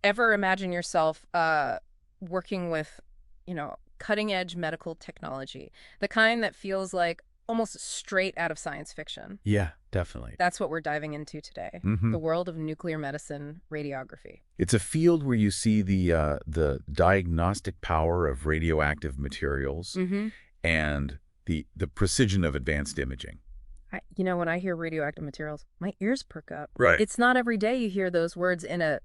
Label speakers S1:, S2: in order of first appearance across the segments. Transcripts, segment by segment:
S1: ever imagine yourself working with, cutting edge medical technology, the kind that feels like almost straight out of science fiction.
S2: Yeah, definitely.
S1: That's what we're diving into today,
S2: Hmm.
S1: the world of nuclear medicine radiography.
S2: It's a field where you see the diagnostic power of radioactive materials
S1: Mm-hmm.
S2: and the precision of advanced imaging.
S1: When I hear radioactive materials, my ears perk up.
S2: Right.
S1: It's not every day you hear those words in a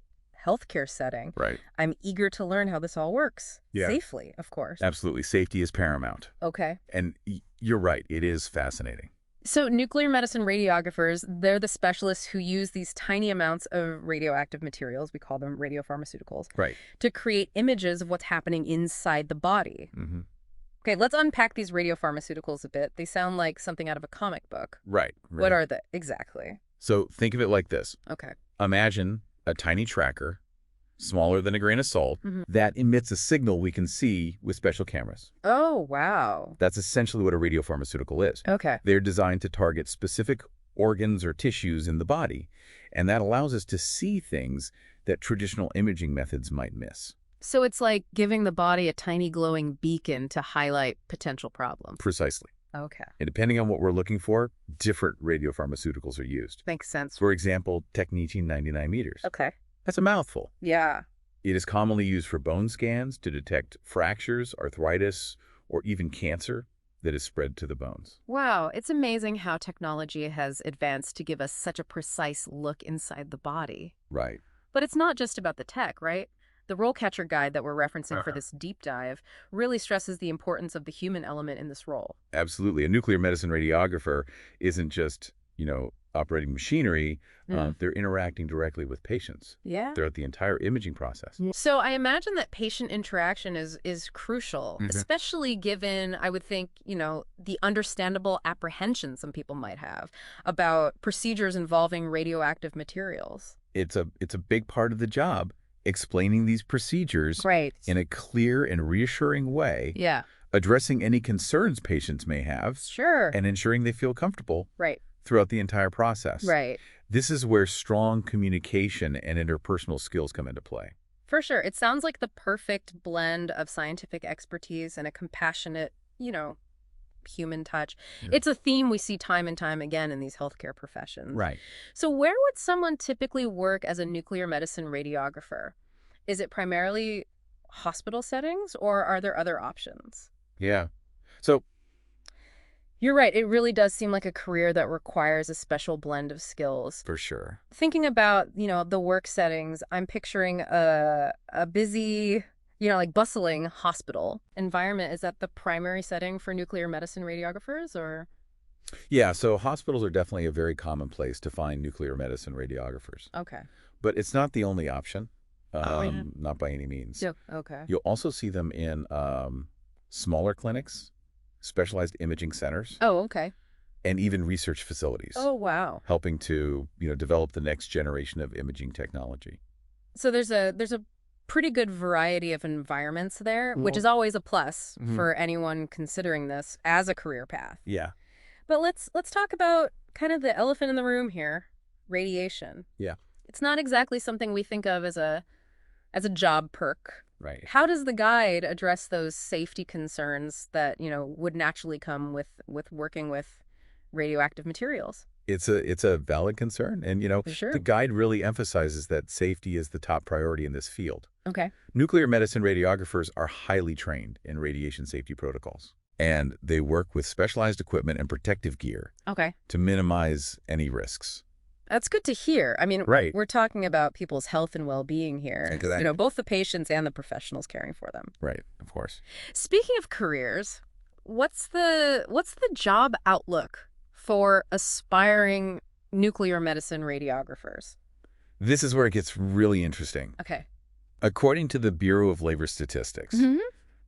S1: healthcare setting.
S2: Right.
S1: I'm eager to learn how this all works.
S2: Yeah.
S1: Safely, of course.
S2: Absolutely. Safety is paramount.
S1: Okay.
S2: And you're right. It is fascinating.
S1: So nuclear medicine radiographers, they're the specialists who use these tiny amounts of radioactive materials, we call them radiopharmaceuticals,
S2: Right.
S1: to create images of what's happening inside the body.
S2: Hmm.
S1: Okay, let's unpack these radiopharmaceuticals a bit. They sound like something out of a comic book.
S2: Right.
S1: What are they? Exactly.
S2: So think of it like this.
S1: Okay.
S2: Imagine a tiny tracker, smaller than a grain of salt,
S1: Mhm.
S2: that emits a signal we can see with special cameras.
S1: Oh, wow.
S2: That's essentially what a radiopharmaceutical is.
S1: Okay.
S2: They're designed to target specific organs or tissues in the body, and that allows us to see things that traditional imaging methods might miss.
S1: So it's like giving the body a tiny glowing beacon to highlight potential problems.
S2: Precisely.
S1: Okay.
S2: And depending on what we're looking for, different radiopharmaceuticals are used.
S1: Makes sense.
S2: For example, technetium 99 meters.
S1: Okay.
S2: That's a mouthful.
S1: Yeah.
S2: It is commonly used for bone scans to detect fractures, arthritis, or even cancer that is spread to the bones.
S1: Wow, it's amazing how technology has advanced to give us such a precise look inside the body.
S2: Right.
S1: But it's not just about the tech, right? The RoleCatcher guide that we're referencing for
S2: Uh-huh.
S1: this deep dive really stresses the importance of the human element in this role.
S2: Absolutely. A nuclear medicine radiographer isn't just, operating machinery.
S1: Mm.
S2: They're interacting directly with patients
S1: Yeah.
S2: throughout the entire imaging process.
S1: So I imagine that patient interaction is crucial,
S2: Mhm.
S1: especially given, I would think, the understandable apprehension some people might have about procedures involving radioactive materials.
S2: It's a big part of the job, explaining these procedures
S1: Right.
S2: in a clear and reassuring way,
S1: Yeah.
S2: addressing any concerns patients may have,
S1: Sure.
S2: and ensuring they feel comfortable
S1: Right.
S2: throughout the entire process.
S1: Right.
S2: This is where strong communication and interpersonal skills come into play.
S1: For sure. It sounds like the perfect blend of scientific expertise and a compassionate, human touch.
S2: Yeah.
S1: It's a theme we see time and time again in these healthcare professions.
S2: Right.
S1: So where would someone typically work as a nuclear medicine radiographer? Is it primarily hospital settings, or are there other options?
S2: Yeah. So,
S1: You're right. It really does seem like a career that requires a special blend of skills.
S2: for sure.
S1: Thinking about, the work settings, I'm picturing a busy, like bustling hospital environment. Is that the primary setting for nuclear medicine radiographers, or?
S2: Yeah, so hospitals are definitely a very common place to find nuclear medicine radiographers.
S1: Okay.
S2: But it's not the only option,
S1: Yeah.
S2: not by any means.
S1: Yeah. Okay.
S2: You'll also see them in smaller clinics, specialized imaging centers,
S1: Oh, okay.
S2: and even research facilities,
S1: Oh, wow.
S2: helping to develop the next generation of imaging technology.
S1: So there's a pretty good variety of environments there, which
S2: Well-
S1: is always a plus
S2: Mhm.
S1: for anyone considering this as a career path.
S2: Yeah.
S1: But let's talk about kind of the elephant in the room here, radiation.
S2: Yeah.
S1: It's not exactly something we think of as a job perk.
S2: Right.
S1: How does the guide address those safety concerns that, would naturally come with working with radioactive materials?
S2: It's a valid concern, and
S1: Sure.
S2: the guide really emphasizes that safety is the top priority in this field.
S1: Okay.
S2: Nuclear medicine radiographers are highly trained in radiation safety protocols, and they work with specialized equipment and protective gear
S1: Okay.
S2: to minimize any risks.
S1: That's good to hear. I mean,
S2: Right.
S1: we're talking about people's health and well-being here.
S2: Exactly.
S1: Both the patients and the professionals caring for them.
S2: Right, of course.
S1: Speaking of careers, what's the job outlook for aspiring nuclear medicine radiographers?
S2: This is where it gets really interesting.
S1: Okay.
S2: According to the Bureau of Labor Statistics,
S1: Mm-hmm.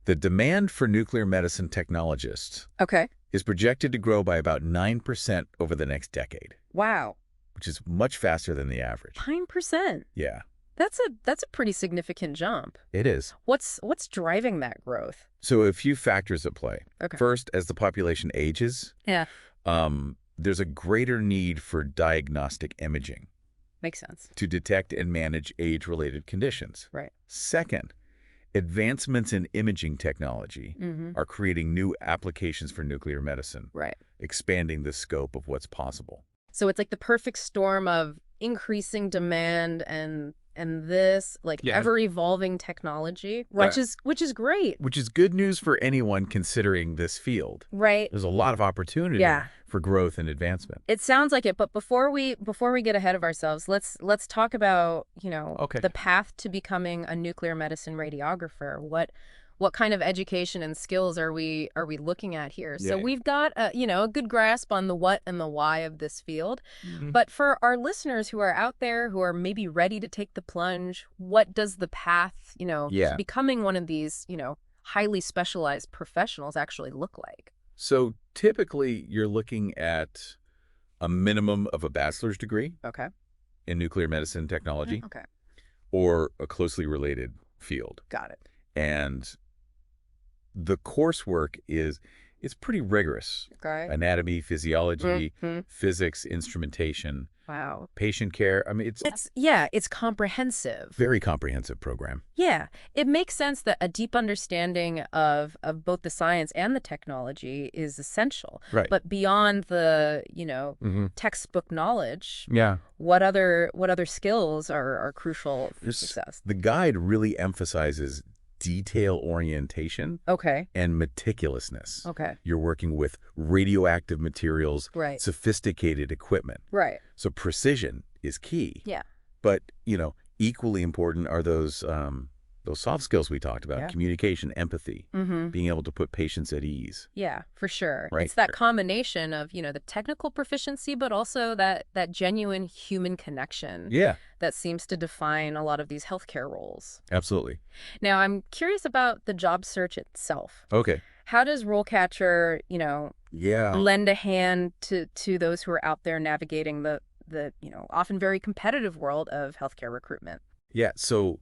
S2: the demand for nuclear medicine technologists
S1: Okay.
S2: is projected to grow by about 9% over the next decade,
S1: Wow.
S2: which is much faster than the average.
S1: 9%.
S2: Yeah,
S1: That's a pretty significant jump.
S2: it is.
S1: What's driving that growth?
S2: So a few factors at play.
S1: Okay.
S2: First, as the population ages,
S1: Yeah.
S2: there's a greater need for diagnostic imaging.
S1: Makes sense.
S2: to detect and manage age-related conditions.
S1: Right.
S2: Second, advancements in imaging technology
S1: Mm-hmm.
S2: are creating new applications for nuclear medicine,
S1: Right.
S2: expanding the scope of what's possible.
S1: So it's like the perfect storm of increasing demand and this like
S2: Yeah.
S1: ever-evolving technology,
S2: Right.
S1: which is great.
S2: Which is good news for anyone considering this field.
S1: Right.
S2: There's a lot of opportunity
S1: Yeah.
S2: for growth and advancement.
S1: It sounds like it, but before we get ahead of ourselves, let's talk about,
S2: Okay.
S1: the path to becoming a nuclear medicine radiographer. What kind of education and skills are we looking at here? So
S2: Yeah.
S1: we've got a good grasp on the what and the why of this field.
S2: Mhm.
S1: But for our listeners who are out there who are maybe ready to take the plunge, what does the path, to
S2: Yeah.
S1: becoming one of these, highly specialized professionals actually look like?
S2: So typically you're looking at a minimum of a bachelor's degree
S1: Okay.
S2: in nuclear medicine technology
S1: Okay.
S2: or a closely related field.
S1: Got it.
S2: And the coursework is pretty rigorous.
S1: Okay.
S2: Anatomy, physiology,
S1: Mhm.
S2: physics, instrumentation,
S1: Wow.
S2: patient care. I mean, it's
S1: It's comprehensive.
S2: very comprehensive program.
S1: Yeah, it makes sense that a deep understanding of both the science and the technology is essential.
S2: Right.
S1: But beyond the,
S2: Mm-hmm.
S1: textbook knowledge,
S2: Yeah.
S1: what other skills are crucial for
S2: There's-
S1: success?
S2: The guide really emphasizes detail orientation
S1: Okay.
S2: and meticulousness.
S1: Okay.
S2: You're working with radioactive materials,
S1: Right.
S2: sophisticated equipment.
S1: Right.
S2: So precision is key.
S1: Yeah.
S2: But, equally important are those soft skills we talked about,
S1: Yeah.
S2: communication, empathy,
S1: Mm-hmm.
S2: being able to put patients at ease.
S1: Yeah, for sure.
S2: Right.
S1: It's that combination of, the technical proficiency, but also that genuine human connection
S2: Yeah,
S1: that seems to define a lot of these healthcare roles.
S2: absolutely.
S1: Now, I'm curious about the job search itself.
S2: Okay.
S1: How does RoleCatcher,
S2: Yeah.
S1: lend a hand to those who are out there navigating the often very competitive world of healthcare recruitment?
S2: Yeah, so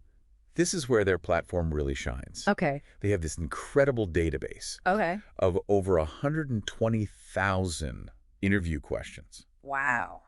S2: this is where their platform really shines.
S1: Okay.
S2: They have this incredible database
S1: Okay.
S2: of over 120,000 interview questions,
S1: Wow.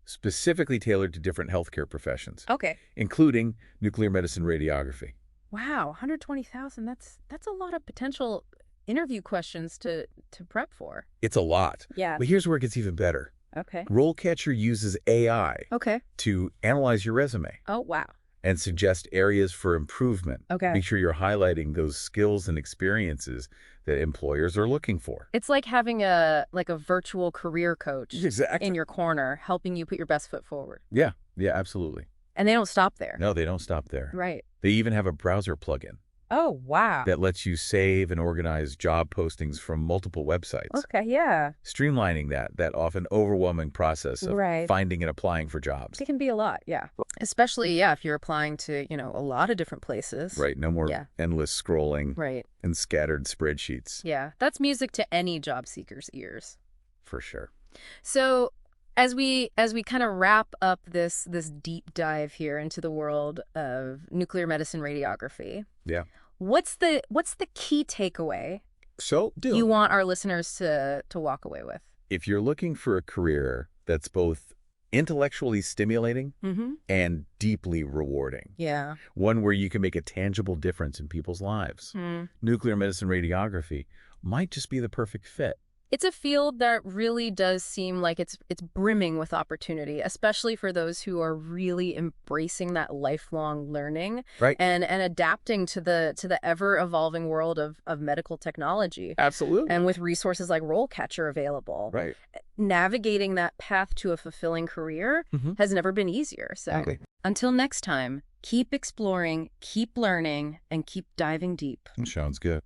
S2: specifically tailored to different healthcare professions,
S1: Okay.
S2: including nuclear medicine radiography.
S1: Wow. 120,000. That's a lot of potential interview questions to prep for.
S2: It's a lot.
S1: Yeah.
S2: But here's where it gets even better.
S1: Okay.
S2: RoleCatcher uses AI
S1: Okay.
S2: to analyze your resume
S1: Oh, wow.
S2: and suggest areas for improvement.
S1: Okay.
S2: Make sure you're highlighting those skills and experiences that employers are looking for.
S1: It's like having a virtual career coach
S2: Exactly.
S1: in your corner, helping you put your best foot forward.
S2: Yeah, absolutely.
S1: And they don't stop there.
S2: No, they don't stop there.
S1: Right.
S2: They even have a browser plugin
S1: Oh, wow.
S2: that lets you save and organize job postings from multiple websites,
S1: Okay, yeah.
S2: streamlining that often overwhelming process of
S1: Right.
S2: finding and applying for jobs.
S1: It can be a lot, yeah. Especially, if you're applying to, a lot of different places.
S2: Right, no more
S1: Yeah.
S2: endless scrolling
S1: Right.
S2: and scattered spreadsheets,
S1: Yeah. That's music to any job seeker's ears.
S2: for sure.
S1: So as we kind of wrap up this deep dive here into the world of nuclear medicine radiography,
S2: Yeah.
S1: what's the key takeaway
S2: So,
S1: you want our listeners to walk away with?
S2: if you're looking for a career that's both intellectually stimulating
S1: Mm-hmm.
S2: and deeply rewarding,
S1: Yeah.
S2: one where you can make a tangible difference in people's lives, nuclear medicine radiography might just be the perfect fit.
S1: It's a field that really does seem like it's brimming with opportunity, especially for those who are really embracing that lifelong learning
S2: Right.
S1: and adapting to the ever evolving world of medical technology.
S2: Absolutely.
S1: And with resources like RoleCatcher available,
S2: Right.
S1: navigating that path to a fulfilling career
S2: Mhm.
S1: has never been easier. So
S2: Exactly.
S1: until next time, keep exploring, keep learning, and keep diving deep.
S2: Sounds good.